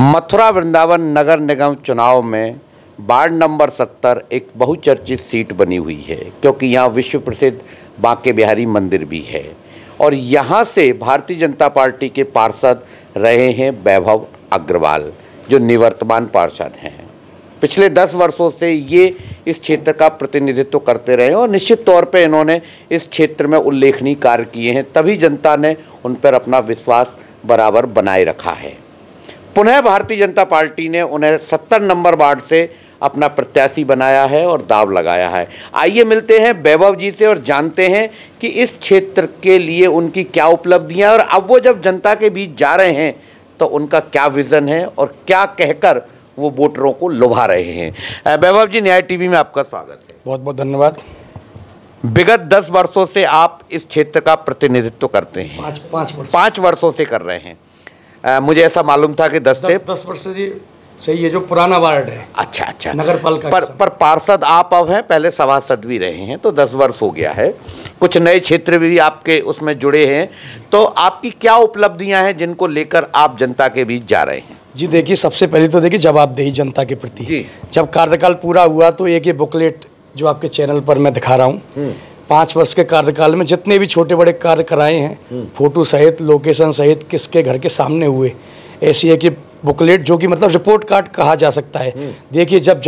मथुरा वृंदावन नगर निगम चुनाव में ward number 70 एक बहुचर्चित सीट बनी हुई है, क्योंकि यहाँ विश्व प्रसिद्ध बांके बिहारी मंदिर भी है और यहाँ से भारतीय जनता पार्टी के पार्षद रहे हैं वैभव अग्रवाल, जो निवर्तमान पार्षद हैं। पिछले 10 वर्षों से ये इस क्षेत्र का प्रतिनिधित्व करते रहे और निश्चित तौर पे इन्होंने इस क्षेत्र में उल्लेखनीय कार्य किए हैं, तभी जनता ने उन पर अपना विश्वास बराबर बनाए रखा है। पुनः भारतीय जनता पार्टी ने उन्हें 70 नंबर वार्ड से अपना प्रत्याशी बनाया है और दांव लगाया है। आइए मिलते हैं वैभव जी से और जानते हैं कि इस क्षेत्र के लिए उनकी क्या उपलब्धियां और अब वो जब जनता के बीच जा रहे हैं तो उनका क्या विजन है और क्या कहकर वो वोटरों को लुभा रहे हैं। वैभव जी, न्याय टीवी में आपका स्वागत है। बहुत बहुत धन्यवाद। विगत 10 वर्षों से आप इस क्षेत्र का प्रतिनिधित्व करते हैं। पाँच वर्षों से कर रहे हैं। मुझे ऐसा मालूम था कि 10 वर्ष से जी सही है, जो पुराना वार्ड है। अच्छा नगर पालिका पर पार्षद आप अब हैं, पहले सभासद भी रहे हैं, तो 10 वर्ष हो गया है। कुछ नए क्षेत्र भी आपके उसमें जुड़े हैं, तो आपकी क्या उपलब्धियां हैं जिनको लेकर आप जनता के बीच जा रहे हैं? जी देखिए, सबसे पहले तो देखिए जवाबदेही जनता के प्रति जी। जब कार्यकाल पूरा हुआ तो एक ये बुकलेट जो आपके चैनल पर मैं दिखा रहा हूँ, 5 वर्ष के कार्यकाल में जितने भी छोटे बड़े कार्य कराए हैं, फोटो सहित लोकेशन सहित किसके घर के सामने हुए, ऐसी है कि बुकलेट जो कि मतलब रिपोर्ट कार्ड कहा जा सकता है। देखिए, जब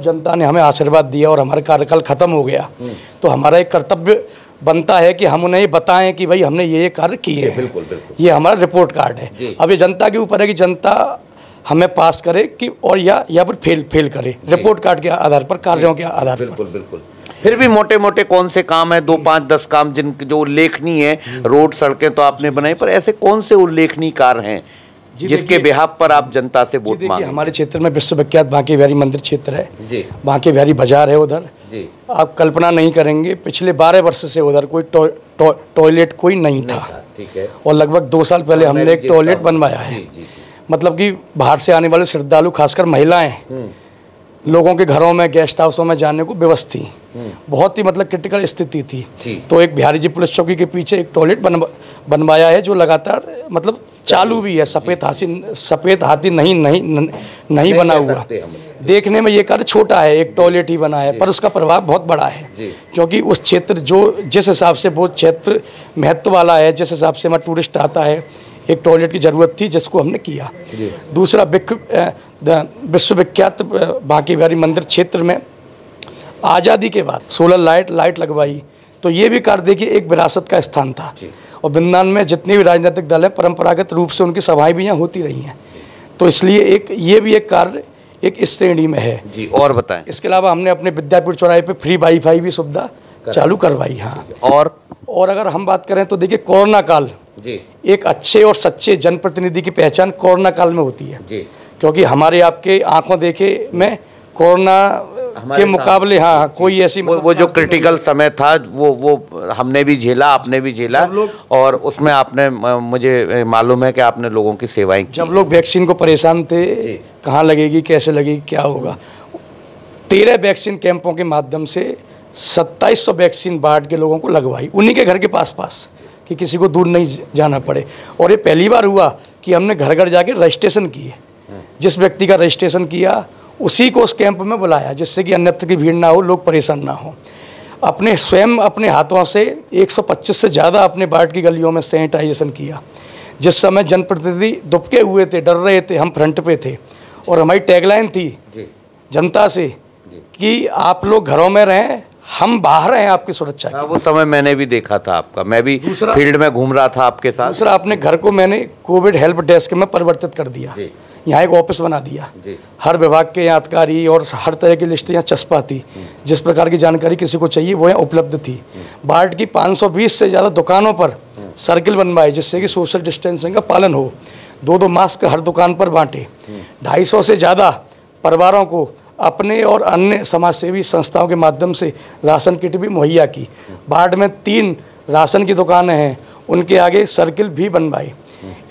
जनता ने हमें आशीर्वाद दिया और हमारा कार्यकाल खत्म हो गया तो हमारा एक कर्तव्य बनता है कि हम उन्हें बताएं कि भाई हमने ये कार्य किए हैं। ये हमारा रिपोर्ट कार्ड है। अब ये जनता के ऊपर है कि जनता हमें पास करे कि और या फिर फेल करे रिपोर्ट कार्ड के आधार पर, कार्यों के आधार पर। बिल्कुल। फिर भी मोटे मोटे कौन से काम है, 2, 5, 10 काम जो उल्लेखनीय है? रोड सड़कें तो आपने बनाई, पर ऐसे कौन से उल्लेखनीय कार्य हैं जिसके बिहाफ पर आप जनता से वोट मांगे? हमारे क्षेत्र में विश्वविख्यात बांके बिहारी मंदिर क्षेत्र है, बांके बिहारी बाजार है उधर। आप कल्पना नहीं करेंगे, पिछले 12 वर्ष से उधर कोई टॉयलेट कोई नहीं था। ठीक है। और लगभग 2 साल पहले हमने एक टॉयलेट बनवाया है। मतलब कि बाहर से आने वाले श्रद्धालु, खासकर महिलाएं, लोगों के घरों में, गेस्ट हाउसों में जाने को विवश थी। बहुत ही मतलब क्रिटिकल स्थिति थी। तो एक बिहारी जी पुलिस चौकी के पीछे एक टॉयलेट बनवाया है, जो लगातार मतलब चालू भी है। सफ़ेद हाथी नहीं बना हुआ। देखने में ये कार्य छोटा है, एक टॉयलेट ही बना है, पर उसका प्रभाव बहुत बड़ा है, क्योंकि उस क्षेत्र जिस हिसाब से वो क्षेत्र महत्व वाला है, जिस हिसाब से हमारा टूरिस्ट आता है, एक टॉयलेट की ज़रूरत थी, जिसको हमने किया। दूसरा, विश्वविख्यात बांके बिहारी मंदिर क्षेत्र में आज़ादी के बाद 16 लाइट लगवाई। तो ये भी कार्य देखिए एक विरासत का स्थान था। और वृंदावन में जितने भी राजनीतिक दल हैं, परंपरागत रूप से उनकी सभाएं भी यहाँ होती रही हैं। तो इसलिए ये भी एक कार्य एक इस श्रेणी में है जी। और बताएं। इसके अलावा हमने अपने विद्यापीठ चौराहे पे फ्री वाईफाई भी सुविधा चालू करवाई। हाँ। और अगर हम बात करें तो देखिए, कोरोना काल जी, एक अच्छे और सच्चे जनप्रतिनिधि की पहचान कोरोना काल में होती है जी। क्योंकि हमारे आपके आंखों देखे में कोरोना के मुकाबले कोई ऐसी वो जो क्रिटिकल समय था वो हमने भी झेला, आपने भी झेला, और उसमें आपने, मुझे मालूम है कि आपने लोगों की सेवाएं की। जब लोग वैक्सीन को परेशान थे, कहाँ लगेगी, कैसे लगेगी, क्या होगा, 13 वैक्सीन कैंपों के माध्यम से 2700 वैक्सीन वार्ड के लोगों को लगवाई, उन्हीं के घर के पास कि किसी को दूर नहीं जाना पड़े। और ये पहली बार हुआ कि हमने घर घर जाके रजिस्ट्रेशन किए। जिस व्यक्ति का रजिस्ट्रेशन किया उसी को उस कैंप में बुलाया, जिससे कि अन्यत्र की भीड़ ना हो, लोग परेशान ना हो। अपने हाथों से 125 से ज़्यादा अपने वार्ड की गलियों में सैनिटाइजेशन किया। जिस समय जनप्रतिनिधि दुबके हुए थे, डर रहे थे, हम फ्रंट पे थे और हमारी टैगलाइन थी जनता से कि आप लोग घरों में रहें, हम बाहर हैं आपकी सुरक्षा की। वो समय मैंने भी देखा था आपका, मैं भी फील्ड में घूम रहा था आपके साथ। दूसरा, अपने घर को मैंने कोविड हेल्प डेस्क में परिवर्तित कर दिया। यहाँ एक ऑफिस बना दिया। हर विभाग के यहाँ अधिकारी और हर तरह की लिस्ट यहाँ चस्पा थी। जिस प्रकार की जानकारी किसी को चाहिए वो यहाँ उपलब्ध थी। वार्ड की 520 से ज़्यादा दुकानों पर सर्किल बनवाए, जिससे कि सोशल डिस्टेंसिंग का पालन हो। 2 मास्क हर दुकान पर बांटे। 250 से ज़्यादा परिवारों को अपने और अन्य समाजसेवी संस्थाओं के माध्यम से राशन किट भी मुहैया की। वार्ड में 3 राशन की दुकानें हैं, उनके आगे सर्किल भी बनवाई।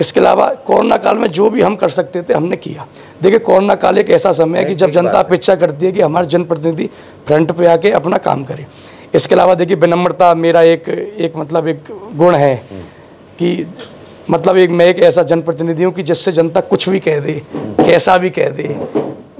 इसके अलावा कोरोना काल में जो भी हम कर सकते थे हमने किया। देखिए, कोरोना काल एक ऐसा समय है कि जब जनता अपेक्षा करती है कि हमारे जनप्रतिनिधि फ्रंट पे आके अपना काम करे। इसके अलावा देखिए, विनम्रता मेरा एक गुण है कि मतलब मैं एक ऐसा जनप्रतिनिधि हूँ कि जिससे जनता कुछ भी कह दे, कैसा भी कह दे,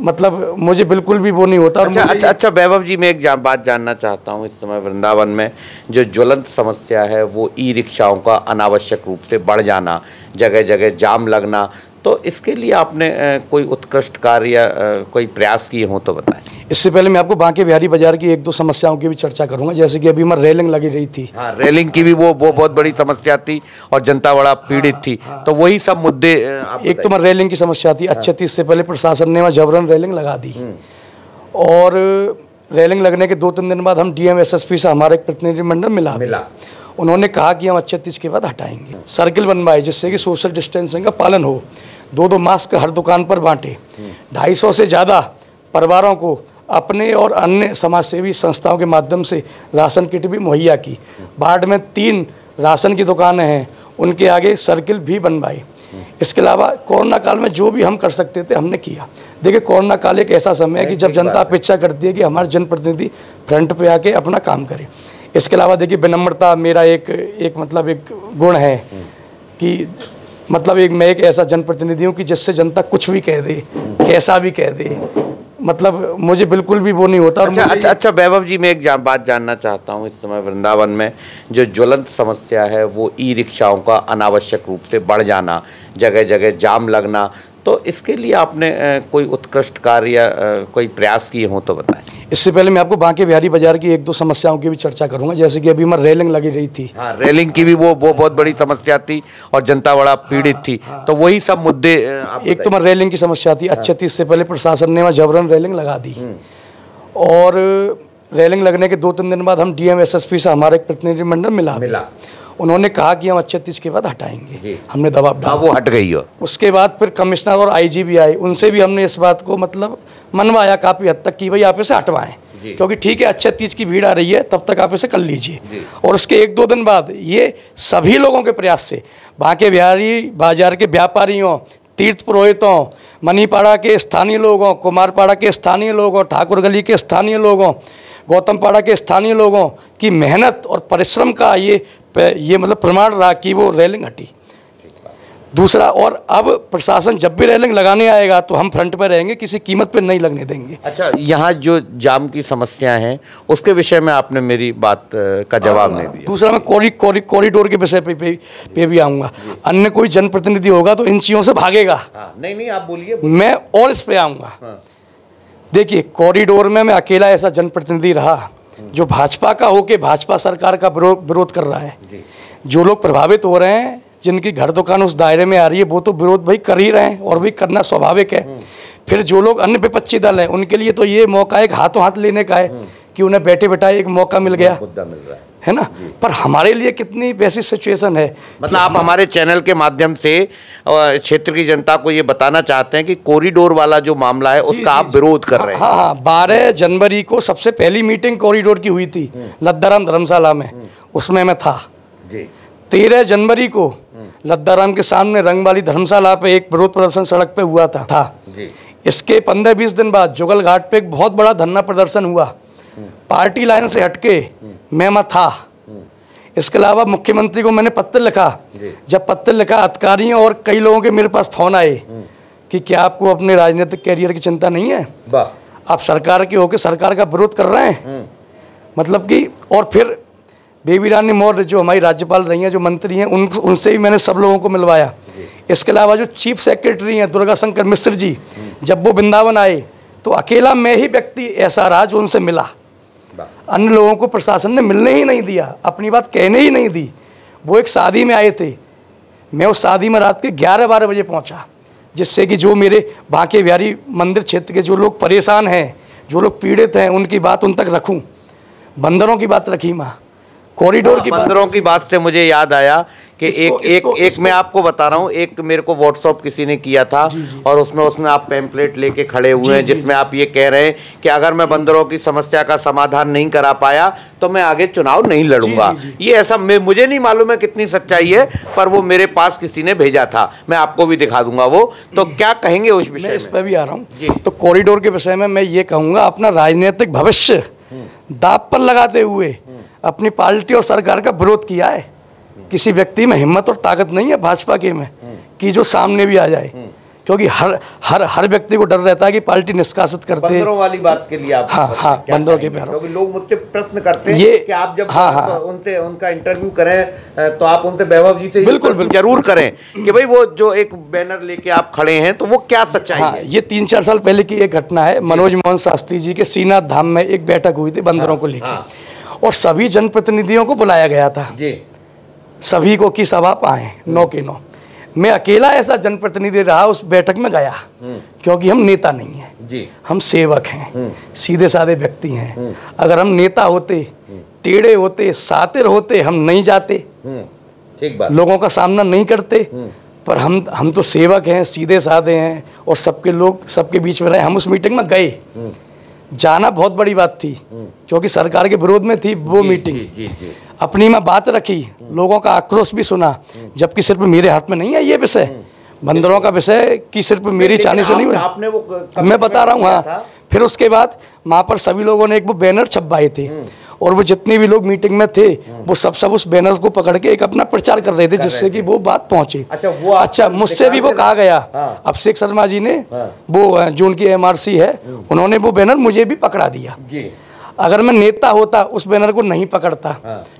मतलब मुझे बिल्कुल भी वो नहीं होता। और अच्छा वैभव जी, मैं एक बात जानना चाहता हूँ। इस समय वृंदावन में जो ज्वलंत समस्या है वो ई रिक्शाओं का अनावश्यक रूप से बढ़ जाना, जगह जगह जाम लगना, तो इसके लिए आपने कोई उत्कृष्ट कार्य या कोई प्रयास किए हों तो बताएं। इससे पहले मैं आपको बांके बिहारी बाजार की एक दो समस्याओं की भी चर्चा करूंगा। जैसे कि अभी मैं रेलिंग लगी रही थी, हाँ, रेलिंग की भी वो बहुत बड़ी समस्या थी और जनता बड़ा पीड़ित थी। तो वही सब मुद्दे एक तो मैं रेलिंग की समस्या थी। अच्छे थी, इससे पहले प्रशासन ने वहाँ जबरन रेलिंग लगा दी, और रेलिंग लगने के 2-3 दिन बाद हम डीएम एसएसपी से हमारा एक प्रतिनिधिमंडल मिला। उन्होंने कहा कि हम 38 के बाद हटाएंगे। सर्किल बनवाए जिससे कि सोशल डिस्टेंसिंग का पालन हो। 2-2 मास्क हर दुकान पर बांटे। 250 से ज़्यादा परिवारों को अपने और अन्य समाजसेवी संस्थाओं के माध्यम से राशन किट भी मुहैया की। वार्ड में 3 राशन की दुकानें हैं, उनके आगे सर्किल भी बनवाई। इसके अलावा कोरोना काल में जो भी हम कर सकते थे हमने किया। देखिए, कोरोना काल एक ऐसा समय है कि जब जनता अपेक्षा करती है कि हमारे जनप्रतिनिधि फ्रंट पे आके अपना काम करें। इसके अलावा देखिए, विनम्रता मेरा एक गुण है कि मतलब मैं एक ऐसा जनप्रतिनिधि हूँ कि जिससे जनता कुछ भी कह दे, कैसा भी कह दे, मतलब मुझे बिल्कुल भी वो नहीं होता। और अच्छा वैभव जी, मैं एक बात जानना चाहता हूँ। इस समय वृंदावन में जो ज्वलंत समस्या है वो ई रिक्शाओं का अनावश्यक रूप से बढ़ जाना, जगह जगह जाम लगना, तो इसके लिए आपने कोई उत्कृष्ट कार्य या कोई प्रयास किए हों तो बताएं। इससे पहले मैं आपको बांके बिहारी बाजार की एक दो समस्याओं की भी चर्चा करूंगा। जैसे कि अभी मैं रेलिंग लगी रही थी, हाँ, रेलिंग की भी वो बहुत बड़ी समस्या थी और जनता बड़ा पीड़ित थी। तो वही सब मुद्दे एक तो मैं रेलिंग की समस्या थी। अच्छे थी, इससे पहले प्रशासन ने वहाँ जबरन रेलिंग लगा दी, और रेलिंग लगने के 2-3 दिन बाद हम डीएम एसएसपी से हमारा एक प्रतिनिधिमंडल मिला। उन्होंने कहा कि हम 38 के बाद हटाएंगे। हमने दबाव डाला, वो हट गई हो। उसके बाद फिर कमिश्नर और आईजी भी आए, उनसे भी हमने इस बात को मतलब मनवाया काफ़ी हद तक कि भाई आप इसे हटवाएं, क्योंकि ठीक है 38 की भीड़ आ रही है, तब तक आप इसे कर लीजिए। और उसके 1-2 दिन बाद ये सभी लोगों के प्रयास से बांके बिहारी बाजार के व्यापारियों, तीर्थ पुरोहितों, मनीपाड़ा के स्थानीय लोगों, कुमारपाड़ा के स्थानीय लोगों, ठाकुर गली के स्थानीय लोगों, गौतमपाड़ा के स्थानीय लोगों की मेहनत और परिश्रम का ये मतलब प्रमाण रहा कि वो रेलिंग हटी। दूसरा, और अब प्रशासन जब भी रेलिंग लगाने आएगा तो हम फ्रंट पर रहेंगे, किसी कीमत पर नहीं लगने देंगे। अच्छा, यहाँ जो जाम की समस्या है उसके विषय में आपने मेरी बात का जवाब नहीं दिया। दूसरा, मैं कॉरिडोर के विषय पे भी आऊँगा। अन्य कोई जनप्रतिनिधि होगा तो इन चीज़ों से भागेगा। नहीं, आप बोलिए। मैं और इस पे आऊँगा। देखिए, कॉरिडोर में मैं अकेला ऐसा जनप्रतिनिधि रहा जो भाजपा का होके भाजपा सरकार का विरोध कर रहा है। जो लोग प्रभावित हो रहे हैं, जिनकी घर दुकान उस दायरे में आ रही है, वो तो विरोध भाई कर ही रहे हैं और भी करना स्वाभाविक है। फिर जो लोग अन्य विपक्षी दल हैं, उनके लिए तो ये मौका एक हाथों हाथ लेने का है कि उन्हें बैठे बैठाए एक मौका मिल गया, मुद्दा मिल रहा है ना। पर हमारे लिए कितनी वैसी सिचुएशन है, मतलब आप हमारे चैनल के माध्यम से क्षेत्र की जनता को ये बताना चाहते हैं कि कॉरिडोर वाला जो मामला है उसका आप विरोध कर रहे हैं। हाँ, 12 जनवरी को सबसे पहली मीटिंग कॉरिडोर की हुई थी लद्दाराम धर्मशाला में, उसमें मैं था। 13 जनवरी को लद्दाराम के सामने रंग वाली धर्मशाला पे एक विरोध प्रदर्शन सड़क पे हुआ था। इसके 15-20 दिन बाद जुगल घाट पे एक बहुत बड़ा धरना प्रदर्शन हुआ। पार्टी लाइन से हटके मैं था। इसके अलावा मुख्यमंत्री को मैंने पत्र लिखा। जब पत्र लिखा, अधिकारियों और कई लोगों के मेरे पास फोन आए कि क्या आपको अपने राजनीतिक कैरियर की चिंता नहीं है, आप सरकार के होकर सरकार का विरोध कर रहे हैं, मतलब कि। और फिर बेबी रानी मौर्य जो हमारी राज्यपाल रही हैं, जो मंत्री हैं, उनसे भी मैंने सब लोगों को मिलवाया। इसके अलावा जो चीफ सेक्रेटरी हैं दुर्गा शंकर मिश्र जी, जब वो वृंदावन आए तो अकेला मैं ही व्यक्ति ऐसा रहा जो उनसे मिला। अन्य लोगों को प्रशासन ने मिलने ही नहीं दिया, अपनी बात कहने ही नहीं दी। वो एक शादी में आए थे, मैं उस शादी में रात के 11-12 बजे पहुंचा, जिससे कि जो मेरे बांके बिहारी मंदिर क्षेत्र के जो लोग परेशान हैं, जो लोग पीड़ित हैं, उनकी बात उन तक रखूं। बंदरों की बात रखी माँ, कॉरिडोर की बंदरों की बात से मुझे याद आया कि एक मैं आपको बता रहा हूँ, एक मेरे को व्हाट्सएप किसी ने किया था और उसमें आप पैम्पलेट लेके खड़े हुए हैं, जिसमें आप ये कह रहे हैं कि अगर मैं बंदरों की समस्या का समाधान नहीं करा पाया तो मैं आगे चुनाव नहीं लड़ूंगा। ये ऐसा मुझे नहीं मालूम है कितनी सच्चाई है, पर वो मेरे पास किसी ने भेजा था, मैं आपको भी दिखा दूंगा वो। तो क्या कहेंगे उस विषय में? इस पर भी आ रहा हूँ। तो कॉरिडोर के विषय में मैं ये कहूँगा, अपना राजनीतिक भविष्य दांव पर लगाते हुए अपनी पार्टी और सरकार का विरोध किया है। किसी व्यक्ति में हिम्मत और ताकत नहीं है भाजपा के में कि जो सामने भी आ जाए, क्योंकि हर व्यक्ति को डर रहता है कि पार्टी निष्कासित करते। बंदरों वाली बात के लिए आप हाँ बंदरों के प्यारों, क्योंकि लोग मुझसे प्रश्न करते हैं कि आप जब उनसे उनका इंटरव्यू करें तो आप उनसे वैभव जी से बिल्कुल जरूर करें कि भाई वो जो एक बैनर लेके आप खड़े हैं तो वो क्या सच्चाई है। ये 3-4 साल पहले की एक घटना है। मनोज मोहन शास्त्री जी के सीनाथ धाम में एक बैठक हुई थी बंदरों को लेकर, और सभी जनप्रतिनिधियों को बुलाया गया था सभी को कि सब आप आए 9 के 9। मैं अकेला ऐसा जनप्रतिनिधि रहा उस बैठक में गया, क्योंकि हम नेता नहीं हैं, हम सेवक हैं, सीधे साधे व्यक्ति हैं। अगर हम नेता होते, टेढ़े होते, सातिर होते, हम नहीं जाते, ठीक बात, लोगों का सामना नहीं करते। पर हम तो सेवक हैं, सीधे साधे हैं, और सबके लोग सबके बीच में रहे। हम उस मीटिंग में गए, जाना बहुत बड़ी बात थी, क्योंकि सरकार के विरोध में थी वो मीटिंग। अपनी में बात रखी, लोगों का आक्रोश भी सुना, जबकि सिर्फ मेरे हाथ में नहीं है ये विषय, बंदरों का विषय कि सिर्फ मेरी चाहने से नहीं हुआ, आपने वो मैं बता रहा हूँ। हाँ, फिर उसके बाद वहाँ पर सभी लोगों ने एक वो बैनर छपवाए थे, और वो जितने भी लोग मीटिंग में थे वो सब उस बैनर को पकड़ के एक अपना प्रचार कर रहे थे, जिससे कि वो बात पहुंचे। अच्छा मुझसे भी वो कहा गया, अभिषेक शर्मा जी ने वो जो उनकी MRC है, उन्होंने वो बैनर मुझे भी पकड़ा दिया। अगर मैं नेता होता उस बैनर को नहीं पकड़ता,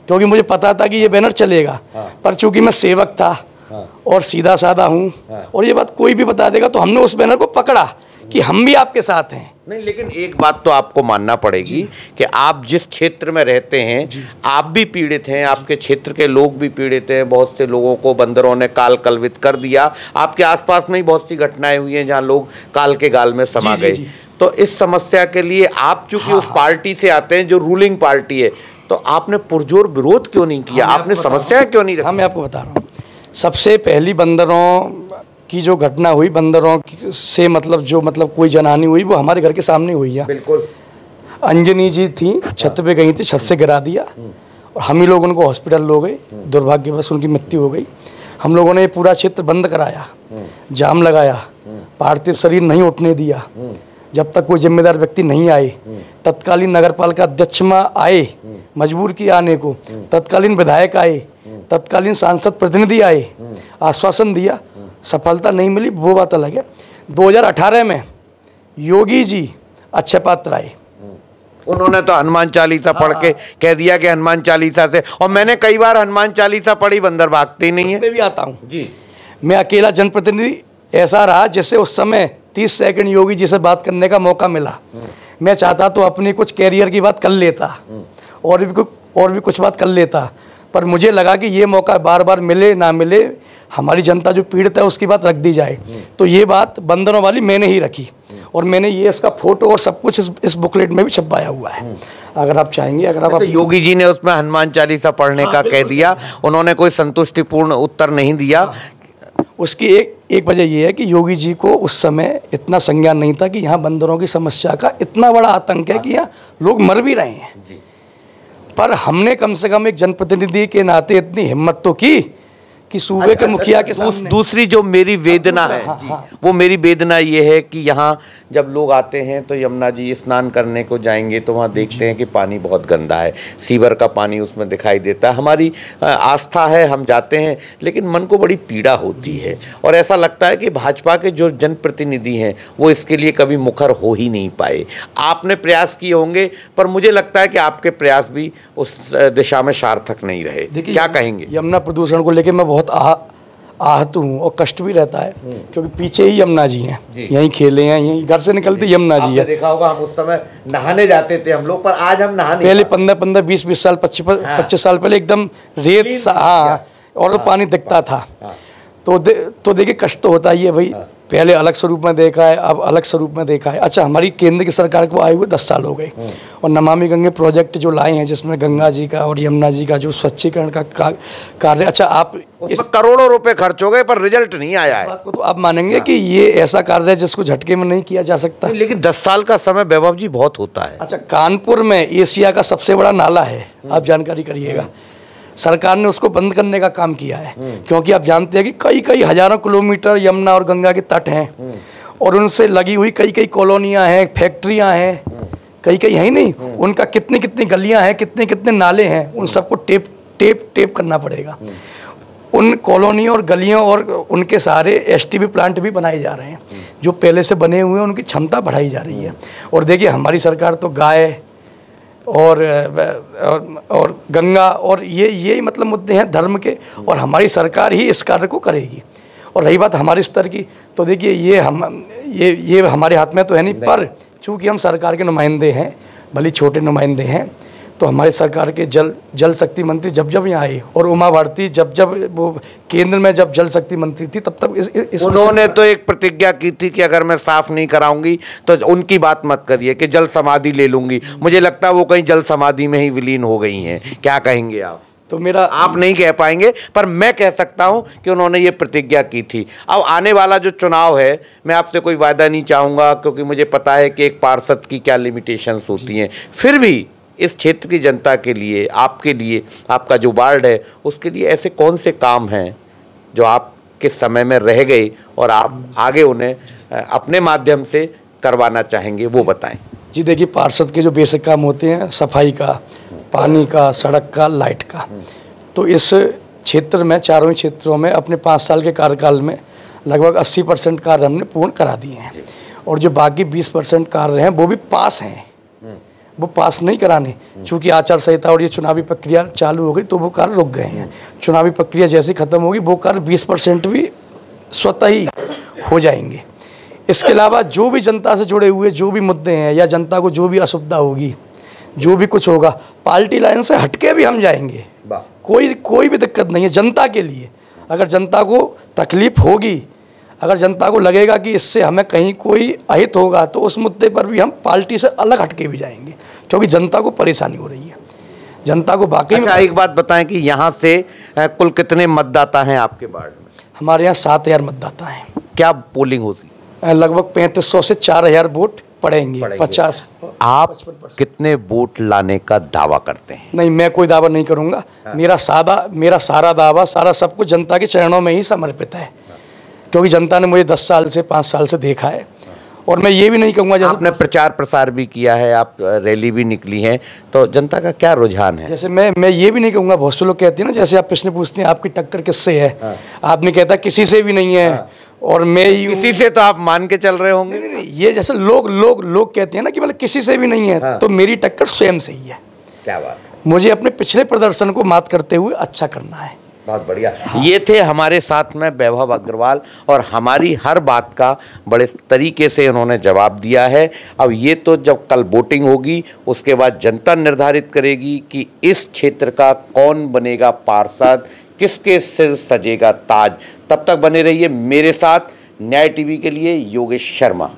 क्योंकि मुझे पता था कि ये बैनर चलेगा, पर चूंकि मैं सेवक था और सीधा साधा हूँ, और ये बात कोई भी बता देगा, तो हमने उस बैनर को पकड़ा कि हम भी आपके साथ हैं। नहीं, लेकिन एक बात तो आपको मानना पड़ेगी कि आप जिस क्षेत्र में रहते हैं आप भी पीड़ित हैं, आपके क्षेत्र के लोग भी पीड़ित हैं। बहुत से लोगों को बंदरों ने काल कलवित कर दिया। आपके आसपास में ही बहुत सी घटनाएं हुई हैं जहां लोग काल के गाल में समा गए। तो इस समस्या के लिए आप चूंकि उस पार्टी से आते हैं जो रूलिंग पार्टी है, तो आपने पुरजोर विरोध क्यों नहीं किया, आपने समस्या क्यों नहीं रखी? मैं आपको बता रहा हूँ, सबसे पहली बंदरों की जो घटना हुई, बंदरों से मतलब कोई जनहानि हुई, वो हमारे घर के सामने हुई है। बिल्कुल। अंजनी जी थी, छत पे गई थी, छत से गिरा दिया, और हम ही लोग उनको हॉस्पिटल ले गए, दुर्भाग्यवश उनकी मृत्यु हो गई। हम लोगों ने ये पूरा क्षेत्र बंद कराया, जाम लगाया, पार्थिव शरीर नहीं उठने दिया जब तक कोई जिम्मेदार व्यक्ति नहीं आए। तत्कालीन नगरपालिका अध्यक्ष आए, मजबूर किया आने को, तत्कालीन विधायक आए, तत्कालीन सांसद प्रतिनिधि आए, आश्वासन दिया, सफलता नहीं मिली, वो बात अलग है। 2018 में योगी जी अक्षय पात्र आए, उन्होंने तो हनुमान चालीसा पढ़ के कह दिया कि हनुमान चालीसा से, और मैंने कई बार हनुमान चालीसा पढ़ी, बंदर भागते ही नहीं है। मैं भी आता हूँ जी, मैं अकेला जनप्रतिनिधि ऐसा रहा जिससे उस समय 30 सेकंड योगी जी से बात करने का मौका मिला। मैं चाहता तो अपने कुछ कैरियर की बात कर लेता, और भी कुछ बात कर लेता, पर मुझे लगा कि ये मौका बार बार मिले ना मिले, हमारी जनता जो पीड़ित है उसकी बात रख दी जाए। तो ये बात बंदरों वाली मैंने ही रखी, और मैंने ये इसका फोटो और सब कुछ इस बुकलेट में भी छपवाया हुआ है, अगर आप चाहेंगे। अगर आप योगी जी ने उसमें हनुमान चालीसा पढ़ने का कह दिया, उन्होंने कोई संतुष्टिपूर्ण उत्तर नहीं दिया। उसकी एक वजह यह है कि योगी जी को उस समय इतना संज्ञान नहीं था कि यहाँ बंदरों की समस्या का इतना बड़ा आतंक है कि यहाँ लोग मर भी रहे हैं। पर हमने कम से कम एक जनप्रतिनिधि के नाते इतनी हिम्मत तो की कि सूबे के मुखिया के सामने। दूसरी जो मेरी वेदना है वो मेरी वेदना ये है कि यहाँ जब लोग आते हैं तो यमुना जी स्नान करने को जाएंगे तो वहाँ देखते हैं कि पानी बहुत गंदा है, सीवर का पानी उसमें दिखाई देता है। हमारी आस्था है, हम जाते हैं, लेकिन मन को बड़ी पीड़ा होती है, और ऐसा लगता है कि भाजपा के जो जनप्रतिनिधि हैं वो इसके लिए कभी मुखर हो ही नहीं पाए। आपने प्रयास किए होंगे, पर मुझे लगता है कि आपके प्रयास भी उस दिशा में सार्थक नहीं रहे। क्या कहेंगे? यमुना प्रदूषण को लेकर मैं बहुत आहत हूँ, और कष्ट भी रहता है, क्योंकि पीछे ही यमुना जी हैं, यहीं खेले हैं, यहीं घर से निकलते यमुना जी है। देखा होगा हम उस समय नहाने जाते थे हम लोग, पर आज हम नहाने पहले 15 20 साल 25 साल पहले एकदम रेत और पानी दिखता था। तो देखिए कष्ट तो होता ही है भाई, पहले अलग स्वरूप में देखा है, अब अलग स्वरूप में देखा है। अच्छा, हमारी केंद्र की सरकार को आए हुए 10 साल हो गए, और नमामि गंगे प्रोजेक्ट जो लाए हैं, जिसमें गंगा जी का और यमुना जी का जो स्वच्छीकरण का कार्य, अच्छा आप करोड़ों रुपए खर्च हो गए पर रिजल्ट नहीं आया है। बात को तो आप मानेंगे कि ये ऐसा कार्य है जिसको झटके में नहीं किया जा सकता। लेकिन 10 साल का समय वैभव जी बहुत होता है। अच्छा, कानपुर में एशिया का सबसे बड़ा नाला है, आप जानकारी करिएगा, सरकार ने उसको बंद करने का काम किया है, क्योंकि आप जानते हैं कि कई हजारों किलोमीटर यमुना और गंगा के तट हैं, और उनसे लगी हुई कई कॉलोनियां हैं, फैक्ट्रियां हैं, कई है ही नहीं, उनका कितनी गलियां हैं, कितने नाले हैं, उन सबको टेप करना पड़ेगा। उन कॉलोनी और गलियों और उनके सारे एसटीपी प्लांट भी बनाए जा रहे हैं, जो पहले से बने हुए हैं उनकी क्षमता बढ़ाई जा रही है। और देखिए हमारी सरकार तो गाय और गंगा और ये मतलब मुद्दे हैं धर्म के, और हमारी सरकार ही इस कार्य को करेगी। और रही बात हमारे स्तर की, तो देखिए ये हमारे हाथ में तो है नहीं, पर चूँकि हम सरकार के नुमाइंदे हैं, भले छोटे नुमाइंदे हैं, तो हमारी सरकार के जल शक्ति मंत्री जब यहाँ आई, और उमा भारती जब वो केंद्र में जब जल शक्ति मंत्री थी, तब इस उन्होंने तो एक प्रतिज्ञा की थी कि अगर मैं साफ नहीं कराऊंगी तो उनकी बात मत करिए कि जल समाधि ले लूंगी। मुझे लगता है वो कहीं जल समाधि में ही विलीन हो गई हैं। क्या कहेंगे आप? तो मेरा आप नहीं कह पाएंगे, पर मैं कह सकता हूं कि उन्होंने ये प्रतिज्ञा की थी। अब आने वाला जो चुनाव है, मैं आपसे कोई वायदा नहीं चाहूँगा, क्योंकि मुझे पता है कि एक पार्षद की क्या लिमिटेशंस होती हैं। फिर भी इस क्षेत्र की जनता के लिए, आपके लिए, आपका जो वार्ड है उसके लिए ऐसे कौन से काम हैं जो आपके समय में रह गए और आप आगे उन्हें अपने माध्यम से करवाना चाहेंगे, वो बताएं। जी देखिए, पार्षद के जो बेसिक काम होते हैं, सफाई का, पानी का, सड़क का, लाइट का, तो इस क्षेत्र में, चारों ही क्षेत्रों में अपने 5 साल के कार्यकाल में लगभग 80% कार्य हमने पूर्ण करा दिए हैं। और जो बाकी 20% कार्य हैं वो भी पास हैं, वो पास नहीं कराने, चूँकि आचार संहिता और ये चुनावी प्रक्रिया चालू हो गई तो वो कार्य रुक गए हैं। चुनावी प्रक्रिया जैसी खत्म होगी वो कार्य 20% भी स्वतः ही हो जाएंगे। इसके अलावा जो भी जनता से जुड़े हुए जो भी मुद्दे हैं, या जनता को जो भी असुविधा होगी, जो भी कुछ होगा, पार्टी लाइन से हटके भी हम जाएंगे। कोई भी दिक्कत नहीं है जनता के लिए। अगर जनता को तकलीफ होगी, अगर जनता को लगेगा कि इससे हमें कहीं कोई अहित होगा, तो उस मुद्दे पर भी हम पार्टी से अलग हटके भी जाएंगे, क्योंकि जनता को परेशानी हो रही है। जनता को वाकई में। एक बात बताएं कि यहाँ से कुल कितने मतदाता हैं आपके वार्ड में? हमारे यहाँ 7000 मतदाता हैं। क्या पोलिंग होती है? लगभग 3500 से 4000 वोट पड़ेंगे। 50। आप कितने वोट लाने का दावा करते हैं? नहीं, मैं कोई दावा नहीं करूँगा। मेरा सारा दावा, सारा सब कुछ जनता के चरणों में ही समर्पित है, क्योंकि जनता ने मुझे 10 साल से 5 साल से देखा है। और मैं ये भी नहीं कहूँगा, जैसे आपने प्रचार प्रसार भी किया है, आप रैली भी निकली हैं, तो जनता का क्या रुझान है? जैसे मैं ये भी नहीं कहूँगा, बहुत से लोग कहते हैं ना, जैसे आप प्रश्न पूछते हैं आपकी टक्कर किससे है, आदमी कहता है किसी से भी नहीं है, और मैं किसी से तो आप मान के चल रहे होंगे। नहीं, ये जैसे लोग कहते हैं ना कि मतलब किसी से भी नहीं है, तो मेरी टक्कर स्वयं से ही है। क्या बात है। मुझे अपने पिछले प्रदर्शन को मात करते हुए अच्छा करना है। बहुत बढ़िया। ये थे हमारे साथ में वैभव अग्रवाल, और हमारी हर बात का बड़े तरीके से उन्होंने जवाब दिया है। अब ये तो जब कल वोटिंग होगी उसके बाद जनता निर्धारित करेगी कि इस क्षेत्र का कौन बनेगा पार्षद, किसके सिर सजेगा ताज। तब तक बने रहिए मेरे साथ। न्याय टीवी के लिए योगेश शर्मा।